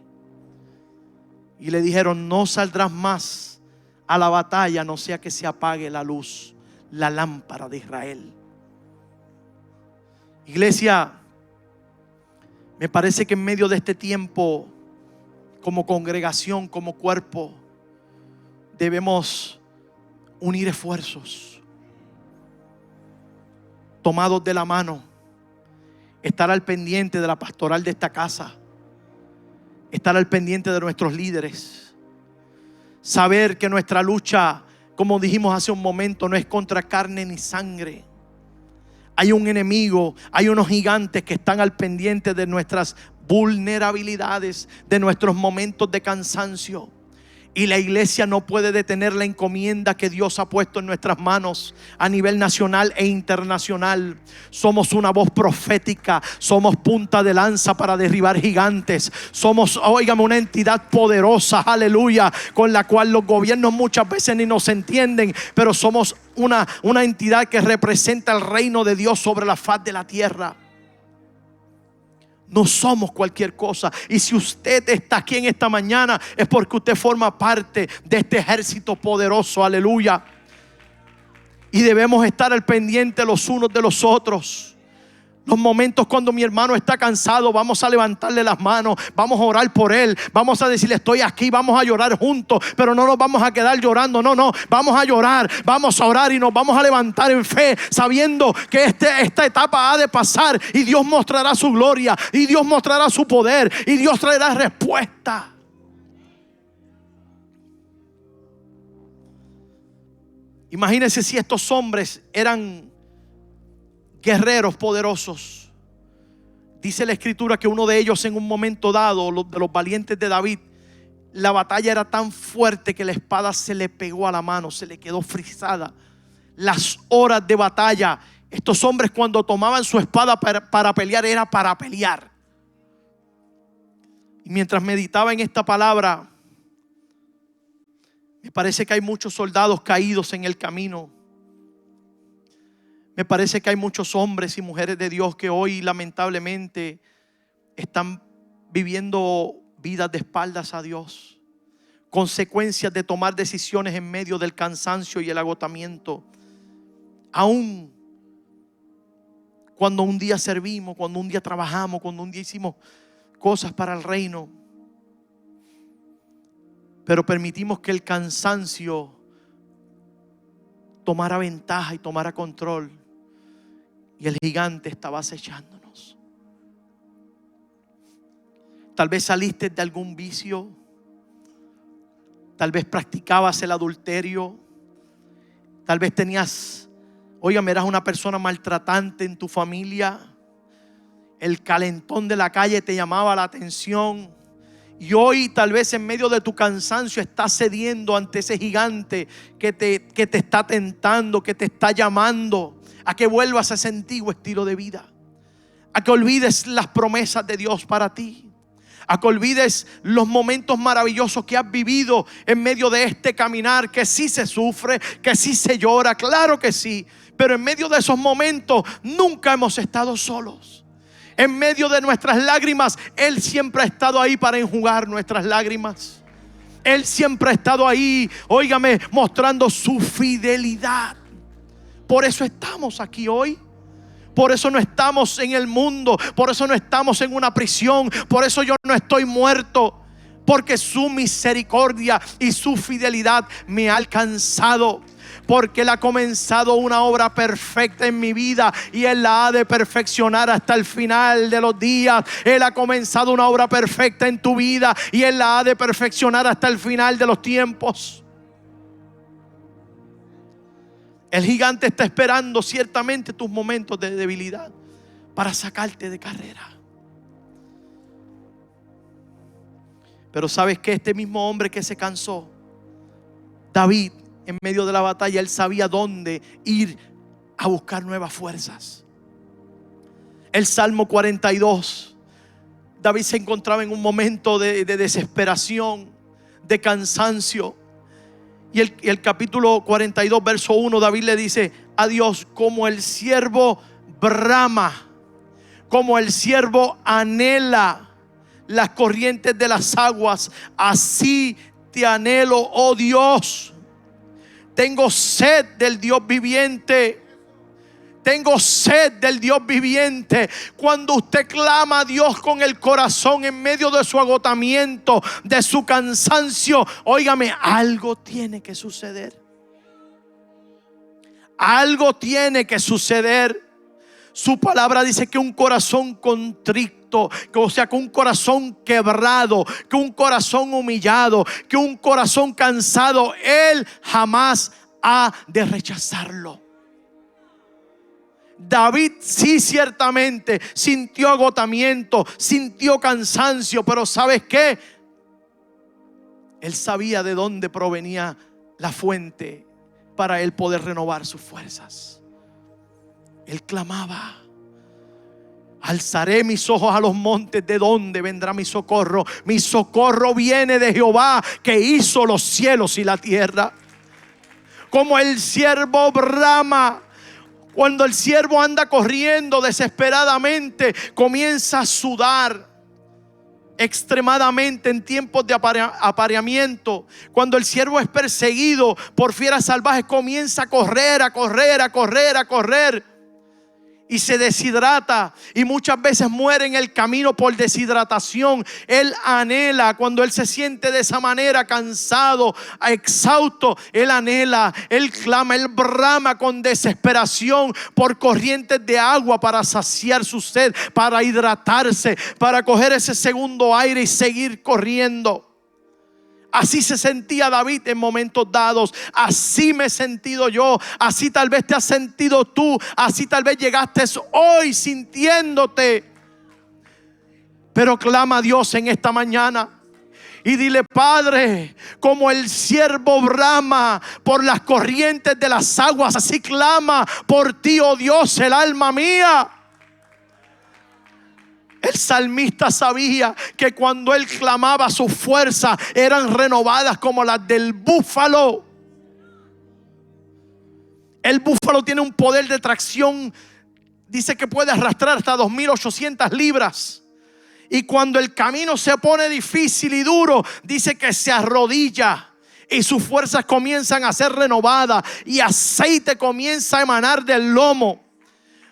Y le dijeron: no saldrás más a la batalla, no sea que se apague la luz, la lámpara de Israel. Iglesia, me parece que en medio de este tiempo, como congregación, como cuerpo, debemos unir esfuerzos, tomados de la mano, estar al pendiente de la pastoral de esta casa, estar al pendiente de nuestros líderes, saber que nuestra lucha, como dijimos hace un momento, no es contra carne ni sangre. Hay un enemigo, hay unos gigantes que están al pendiente de nuestras vulnerabilidades, de nuestros momentos de cansancio. Y la iglesia no puede detener la encomienda que Dios ha puesto en nuestras manos a nivel nacional e internacional. Somos una voz profética, somos punta de lanza para derribar gigantes. Somos, óigame, una entidad poderosa, aleluya, con la cual los gobiernos muchas veces ni nos entienden, pero somos una entidad que representa el reino de Dios sobre la faz de la tierra. No somos cualquier cosa. Y si usted está aquí en esta mañana, es porque usted forma parte de este ejército poderoso, aleluya. Y debemos estar al pendiente los unos de los otros. Los momentos cuando mi hermano está cansado, vamos a levantarle las manos, vamos a orar por él, vamos a decirle: estoy aquí, vamos a llorar juntos. Pero no nos vamos a quedar llorando, no, vamos a llorar, vamos a orar y nos vamos a levantar en fe, sabiendo que esta etapa ha de pasar y Dios mostrará su gloria y Dios mostrará su poder y Dios traerá respuesta. Imagínense si estos hombres eran guerreros poderosos. Dice la escritura que uno de ellos, en un momento dado, de los valientes de David, la batalla era tan fuerte que la espada se le pegó a la mano, se le quedó frisada. Las horas de batalla, estos hombres cuando tomaban su espada para pelear, era para pelear. Y mientras meditaba en esta palabra, me parece que hay muchos soldados caídos en el camino. Me parece que hay muchos hombres y mujeres de Dios que hoy lamentablemente están viviendo vidas de espaldas a Dios. Consecuencias de tomar decisiones en medio del cansancio y el agotamiento. Aún cuando un día servimos, cuando un día trabajamos, cuando un día hicimos cosas para el reino. Pero permitimos que el cansancio tomara ventaja y tomara control. Y el gigante estaba acechándonos. Tal vez saliste de algún vicio. Tal vez practicabas el adulterio. Tal vez tenías, óigame, eras una persona maltratante en tu familia. El calentón de la calle te llamaba la atención. Y hoy tal vez en medio de tu cansancio estás cediendo ante ese gigante que te está tentando, que te está llamando a que vuelvas a ese antiguo estilo de vida, a que olvides las promesas de Dios para ti, a que olvides los momentos maravillosos que has vivido en medio de este caminar, que sí se sufre, que sí se llora, claro que sí, pero en medio de esos momentos nunca hemos estado solos. En medio de nuestras lágrimas, Él siempre ha estado ahí para enjugar nuestras lágrimas. Él siempre ha estado ahí, óigame, mostrando su fidelidad. Por eso estamos aquí hoy. Por eso no estamos en el mundo. Por eso no estamos en una prisión. Por eso yo no estoy muerto. Porque su misericordia y su fidelidad me ha alcanzado. Porque Él ha comenzado una obra perfecta en mi vida y Él la ha de perfeccionar hasta el final de los días. Él ha comenzado una obra perfecta en tu vida y Él la ha de perfeccionar hasta el final de los tiempos. El gigante está esperando ciertamente tus momentos de debilidad para sacarte de carrera. Pero ¿sabes qué? Este mismo hombre que se cansó, David, en medio de la batalla, él sabía dónde ir a buscar nuevas fuerzas. El Salmo 42, David se encontraba en un momento de desesperación, de cansancio. Y el capítulo 42, verso 1, David le dice a Dios: como el siervo brama, como el siervo anhela las corrientes de las aguas, así te anhelo, oh Dios. Tengo sed del Dios viviente. Tengo sed del Dios viviente. Cuando usted clama a Dios con el corazón en medio de su agotamiento, de su cansancio, óigame, algo tiene que suceder. Algo tiene que suceder. Su palabra dice que un corazón contrito, o sea, que un corazón quebrado, que un corazón humillado, que un corazón cansado, Él jamás ha de rechazarlo. David sí, ciertamente sintió agotamiento, sintió cansancio, pero ¿sabes qué? Él sabía de dónde provenía la fuente para él poder renovar sus fuerzas. Él clamaba: alzaré mis ojos a los montes, ¿de dónde vendrá mi socorro? Mi socorro viene de Jehová, que hizo los cielos y la tierra. Como el siervo brama, cuando el siervo anda corriendo desesperadamente, comienza a sudar extremadamente en tiempos de apareamiento. Cuando el siervo es perseguido por fieras salvajes, comienza a correr, a correr, a correr, a correr. Y se deshidrata y muchas veces muere en el camino por deshidratación. Él anhela, cuando él se siente de esa manera, cansado, exhausto, él anhela, él clama, él brama con desesperación por corrientes de agua para saciar su sed, para hidratarse, para coger ese segundo aire y seguir corriendo. Así se sentía David en momentos dados. Así me he sentido yo. Así tal vez te has sentido tú. Así tal vez llegaste hoy sintiéndote. Pero clama a Dios en esta mañana y dile: Padre, como el siervo brama por las corrientes de las aguas, así clama por ti, oh Dios, el alma mía. El salmista sabía que cuando él clamaba, sus fuerzas eran renovadas como las del búfalo. El búfalo tiene un poder de tracción, dice que puede arrastrar hasta 2.800 libras. Y cuando el camino se pone difícil y duro, dice que se arrodilla y sus fuerzas comienzan a ser renovadas y aceite comienza a emanar del lomo.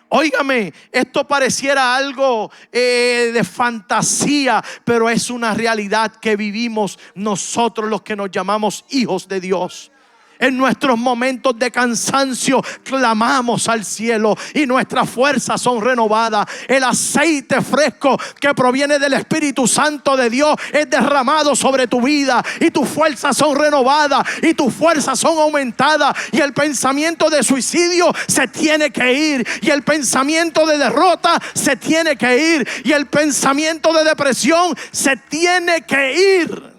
Óigame, esto pareciera algo de fantasía, pero es una realidad que vivimos nosotros los que nos llamamos hijos de Dios. En nuestros momentos de cansancio clamamos al cielo y nuestras fuerzas son renovadas. El aceite fresco que proviene del Espíritu Santo de Dios es derramado sobre tu vida y tus fuerzas son renovadas y tus fuerzas son aumentadas. Y el pensamiento de suicidio se tiene que ir, y el pensamiento de derrota se tiene que ir, y el pensamiento de depresión se tiene que ir.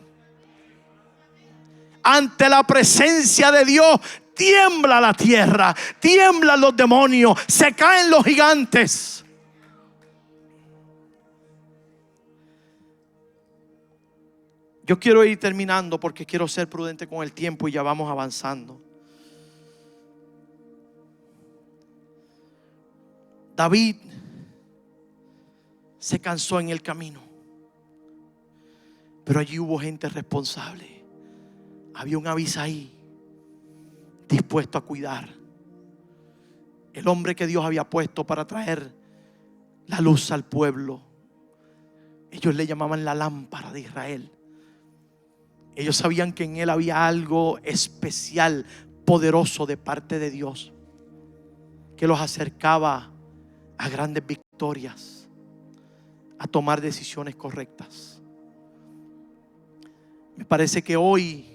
Ante la presencia de Dios tiembla la tierra, tiemblan los demonios, se caen los gigantes. Yo quiero ir terminando porque quiero ser prudente con el tiempo y ya vamos avanzando. David se cansó en el camino, pero allí hubo gente responsable. Había un Abisai dispuesto a cuidar. El hombre que Dios había puesto para traer la luz al pueblo. Ellos le llamaban la lámpara de Israel. Ellos sabían que en él había algo especial, poderoso de parte de Dios, que los acercaba a grandes victorias, a tomar decisiones correctas. Me parece que hoy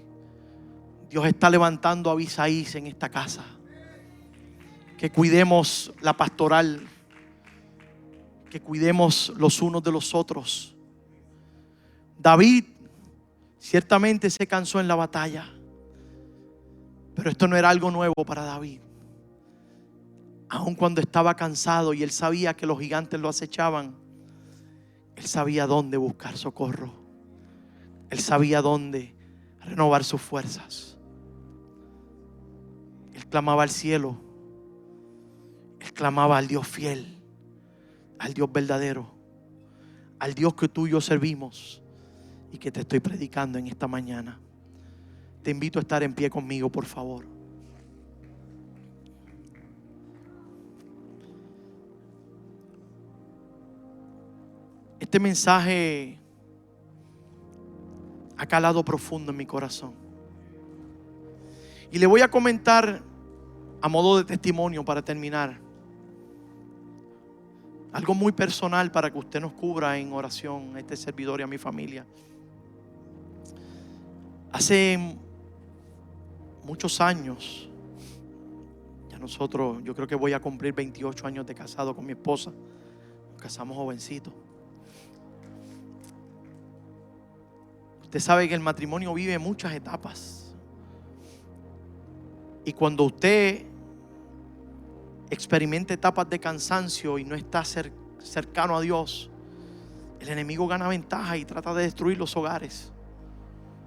Dios está levantando a Abisaís en esta casa. Que cuidemos la pastoral, que cuidemos los unos de los otros. David ciertamente se cansó en la batalla, pero esto no era algo nuevo para David. Aun cuando estaba cansado y él sabía que los gigantes lo acechaban, él sabía dónde buscar socorro. Él sabía dónde renovar sus fuerzas. Él clamaba al cielo. Él clamaba al Dios fiel, al Dios verdadero, al Dios que tú y yo servimos y que te estoy predicando en esta mañana. Te invito a estar en pie conmigo, por favor. Este mensaje ha calado profundo en mi corazón. Y le voy a comentar a modo de testimonio para terminar. Algo muy personal para que usted nos cubra en oración a este servidor y a mi familia. Hace muchos años, yo creo que voy a cumplir 28 años de casado con mi esposa. Nos casamos jovencitos. Usted sabe que el matrimonio vive muchas etapas. Y cuando usted experimenta etapas de cansancio y no está cercano a Dios, el enemigo gana ventaja y trata de destruir los hogares,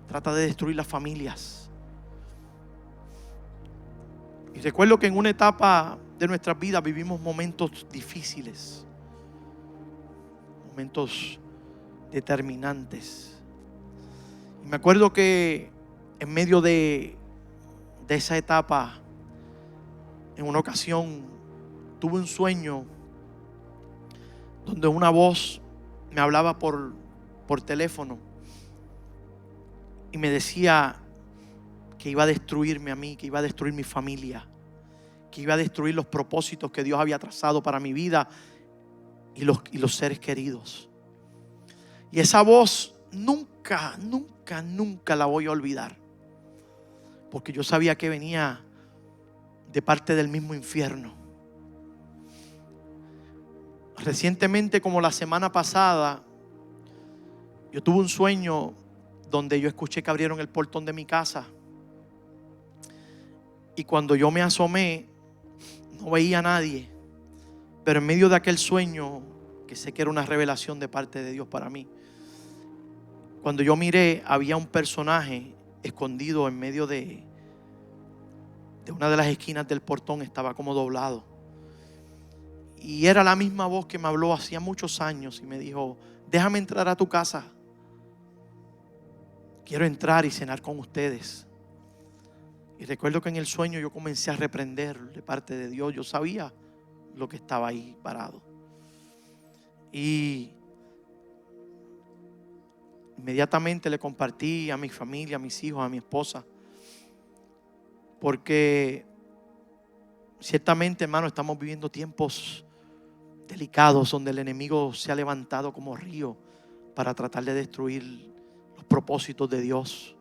trata de destruir las familias. Y recuerdo que en una etapa de nuestras vidas vivimos momentos difíciles, momentos determinantes. Y me acuerdo que en medio de esa etapa, en una ocasión tuve un sueño donde una voz me hablaba por teléfono y me decía que iba a destruirme a mí, que iba a destruir mi familia, que iba a destruir los propósitos que Dios había trazado para mi vida y los seres queridos. Y esa voz nunca la voy a olvidar, porque yo sabía que venía de parte del mismo infierno. Recientemente, como la semana pasada, yo tuve un sueño donde yo escuché que abrieron el portón de mi casa. Y cuando yo me asomé, no veía a nadie. Pero en medio de aquel sueño, que sé que era una revelación de parte de Dios para mí, cuando yo miré, había un personaje escondido en medio de una de las esquinas del portón. Estaba como doblado. Y era la misma voz que me habló hacía muchos años y me dijo: déjame entrar a tu casa. Quiero entrar y cenar con ustedes. Y recuerdo que en el sueño yo comencé a reprender de parte de Dios. Yo sabía lo que estaba ahí parado. Y inmediatamente le compartí a mi familia, a mis hijos, a mi esposa. Porque ciertamente, hermano, estamos viviendo tiempos delicados donde el enemigo se ha levantado como río para tratar de destruir los propósitos de Dios,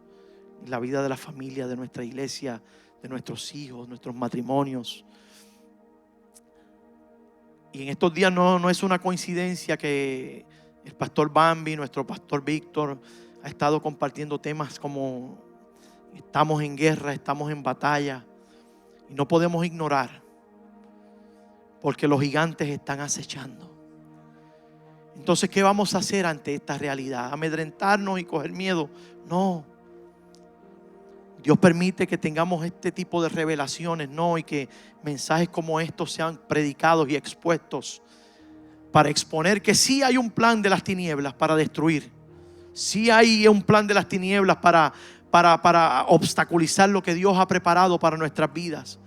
la vida de la familia, de nuestra iglesia, de nuestros hijos, nuestros matrimonios. Y en estos días no es una coincidencia que el pastor Bambi, nuestro pastor Víctor, ha estado compartiendo temas como estamos en guerra, estamos en batalla, y no podemos ignorar, porque los gigantes están acechando. Entonces, ¿qué vamos a hacer ante esta realidad? ¿Amedrentarnos y coger miedo? No. Dios permite que tengamos este tipo de revelaciones, no, y que mensajes como estos sean predicados y expuestos para exponer que sí hay un plan de las tinieblas para destruir. Sí hay un plan de las tinieblas para obstaculizar lo que Dios ha preparado para nuestras vidas.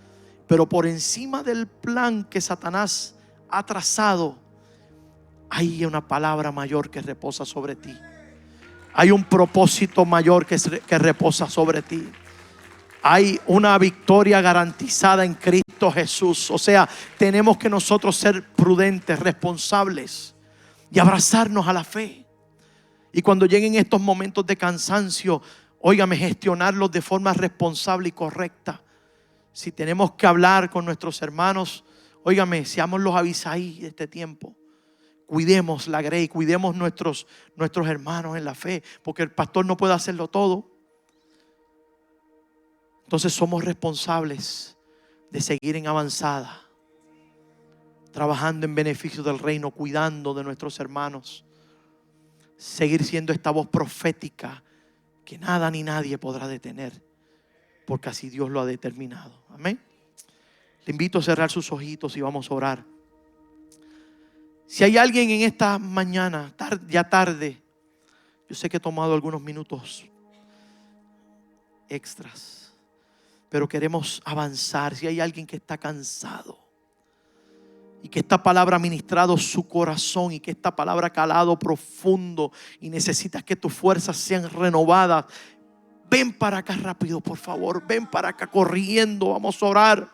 Pero por encima del plan que Satanás ha trazado, hay una palabra mayor que reposa sobre ti. Hay un propósito mayor que reposa sobre ti. Hay una victoria garantizada en Cristo Jesús. O sea, tenemos que nosotros ser prudentes, responsables y abrazarnos a la fe. Y cuando lleguen estos momentos de cansancio, óigame, gestionarlos de forma responsable y correcta. Si tenemos que hablar con nuestros hermanos, óigame, seamos los Abisaí de este tiempo. Cuidemos la grey, cuidemos nuestros hermanos en la fe, porque el pastor no puede hacerlo todo. Entonces somos responsables de seguir en avanzada, trabajando en beneficio del reino, cuidando de nuestros hermanos. Seguir siendo esta voz profética que nada ni nadie podrá detener, porque así Dios lo ha determinado. Amén. Le invito a cerrar sus ojitos y vamos a orar. Si hay alguien en esta mañana, ya tarde, yo sé que he tomado algunos minutos extras, pero queremos avanzar. Si hay alguien que está cansado y que esta palabra ha ministrado su corazón y que esta palabra ha calado profundo y necesitas que tus fuerzas sean renovadas, ven para acá rápido, por favor. Ven para acá corriendo. Vamos a orar.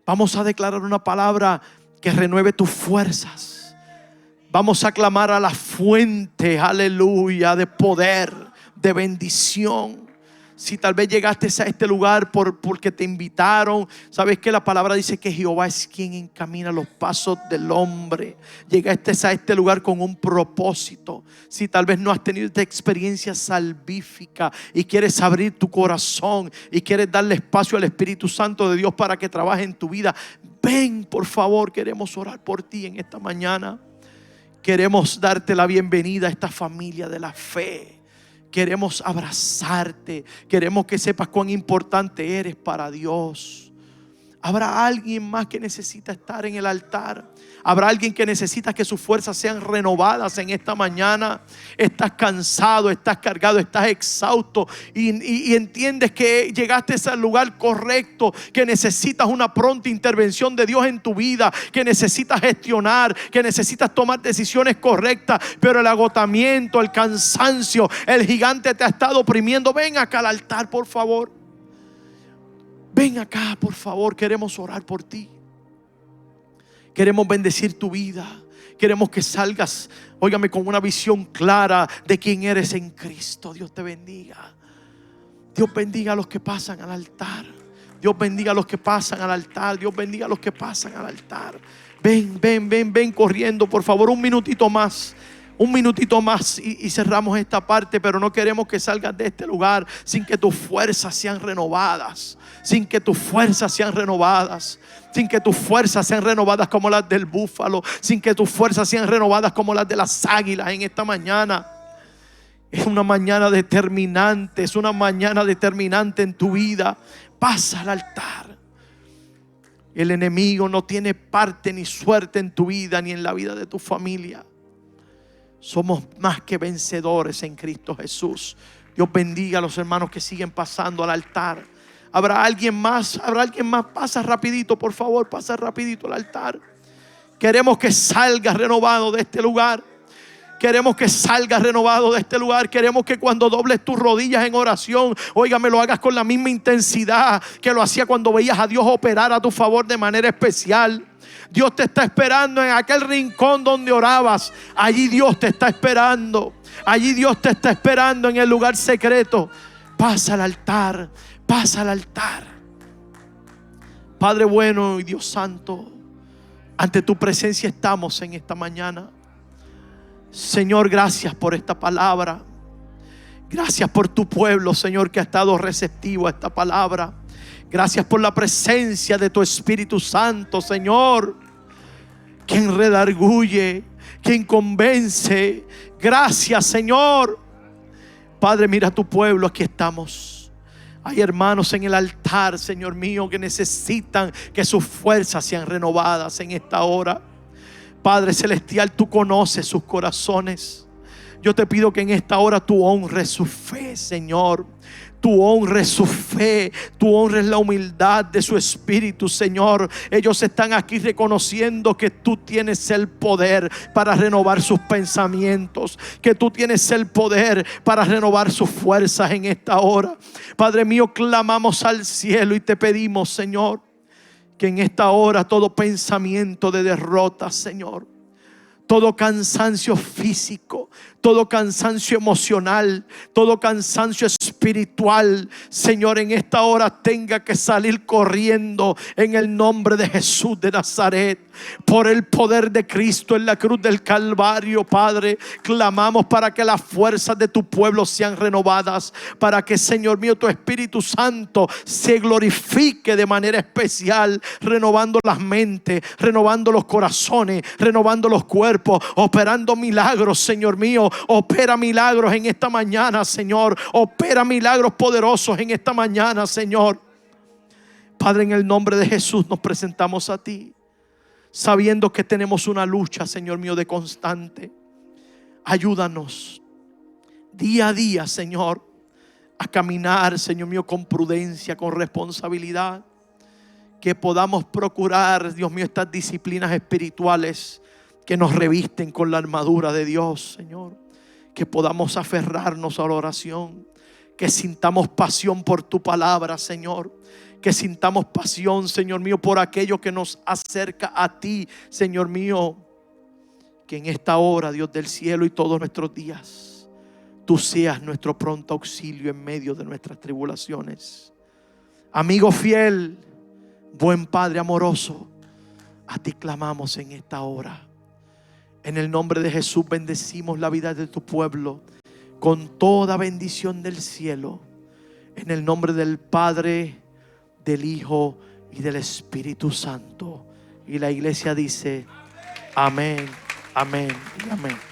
Vamos a declarar una palabra que renueve tus fuerzas. Vamos a clamar a la fuente, aleluya, de poder, de bendición. Si tal vez llegaste a este lugar porque te invitaron, sabes que la palabra dice que Jehová es quien encamina los pasos del hombre. Llegaste a este lugar con un propósito. Si tal vez no has tenido esta experiencia salvífica y quieres abrir tu corazón y quieres darle espacio al Espíritu Santo de Dios para que trabaje en tu vida, ven, por favor. Queremos orar por ti en esta mañana. Queremos darte la bienvenida a esta familia de la fe. Queremos abrazarte. Queremos que sepas cuán importante eres para Dios. Habrá alguien más que necesita estar en el altar. Habrá alguien que necesita que sus fuerzas sean renovadas en esta mañana. Estás cansado, estás cargado, estás exhausto y entiendes que llegaste a ese lugar correcto, que necesitas una pronta intervención de Dios en tu vida, que necesitas gestionar, que necesitas tomar decisiones correctas, pero el agotamiento, el cansancio, el gigante te ha estado oprimiendo. Ven acá al altar, por favor. Ven acá, por favor. Queremos orar por ti. Queremos bendecir tu vida. Queremos que salgas, óigame, con una visión clara de quién eres en Cristo. Dios te bendiga. Dios bendiga a los que pasan al altar. Dios bendiga a los que pasan al altar. Dios bendiga a los que pasan al altar. Ven corriendo, por favor. Un minutito más y cerramos esta parte. Pero no queremos que salgas de este lugar sin que tus fuerzas sean renovadas. Sin que tus fuerzas sean renovadas. Sin que tus fuerzas sean renovadas como las del búfalo. Sin que tus fuerzas sean renovadas como las de las águilas en esta mañana. Es una mañana determinante. Es una mañana determinante en tu vida. Pasa al altar. El enemigo no tiene parte ni suerte en tu vida ni en la vida de tu familia. Somos más que vencedores en Cristo Jesús. Dios bendiga a los hermanos que siguen pasando al altar. ¿Habrá alguien más? Pasa rapidito, por favor. Pasa rapidito al altar. Queremos que salgas renovado de este lugar. Queremos que salgas renovado de este lugar. Queremos que cuando dobles tus rodillas en oración, óigame, lo hagas con la misma intensidad que lo hacía cuando veías a Dios operar a tu favor de manera especial. Dios te está esperando en aquel rincón donde orabas. Allí Dios te está esperando. Allí Dios te está esperando en el lugar secreto. Pasa al altar. Pasa al altar. Padre bueno y Dios santo, ante tu presencia estamos en esta mañana. Señor, gracias por esta palabra. Gracias por tu pueblo, Señor, que ha estado receptivo a esta palabra. Gracias por la presencia de tu Espíritu Santo, Señor, quien redarguye, quien convence. Gracias, Señor. Padre, mira a tu pueblo, aquí estamos. Hay hermanos en el altar, Señor mío, que necesitan que sus fuerzas sean renovadas en esta hora. Padre celestial, tú conoces sus corazones. Yo te pido que en esta hora tú honres su fe, Señor. Tú honres su fe, tú honres la humildad de su espíritu, Señor. Ellos están aquí reconociendo que tú tienes el poder para renovar sus pensamientos, que tú tienes el poder para renovar sus fuerzas en esta hora. Padre mío, clamamos al cielo y te pedimos, Señor, que en esta hora todo pensamiento de derrota, Señor, todo cansancio físico, todo cansancio emocional, todo cansancio espiritual, Señor, en esta hora tenga que salir corriendo en el nombre de Jesús de Nazaret. Por el poder de Cristo en la cruz del Calvario, Padre, clamamos para que las fuerzas de tu pueblo sean renovadas, para que, Señor mío, tu Espíritu Santo se glorifique de manera especial, renovando las mentes, renovando los corazones, renovando los cuerpos, operando milagros, Señor mío. Opera milagros en esta mañana, Señor. Opera milagros poderosos en esta mañana, Señor. Padre, en el nombre de Jesús nos presentamos a ti, sabiendo que tenemos una lucha, Señor mío, de constante. Ayúdanos día a día, Señor, a caminar, Señor mío, con prudencia, con responsabilidad. Que podamos procurar, Dios mío, estas disciplinas espirituales que nos revisten con la armadura de Dios, Señor. Que podamos aferrarnos a la oración. Que sintamos pasión por tu palabra, Señor. Que sintamos pasión, Señor mío, por aquello que nos acerca a ti, Señor mío. Que en esta hora, Dios del cielo, y todos nuestros días, tú seas nuestro pronto auxilio en medio de nuestras tribulaciones. Amigo fiel, buen Padre amoroso, a ti clamamos en esta hora. En el nombre de Jesús bendecimos la vida de tu pueblo con toda bendición del cielo. En el nombre del Padre, del Hijo y del Espíritu Santo. Y la iglesia dice amén, amén y amén.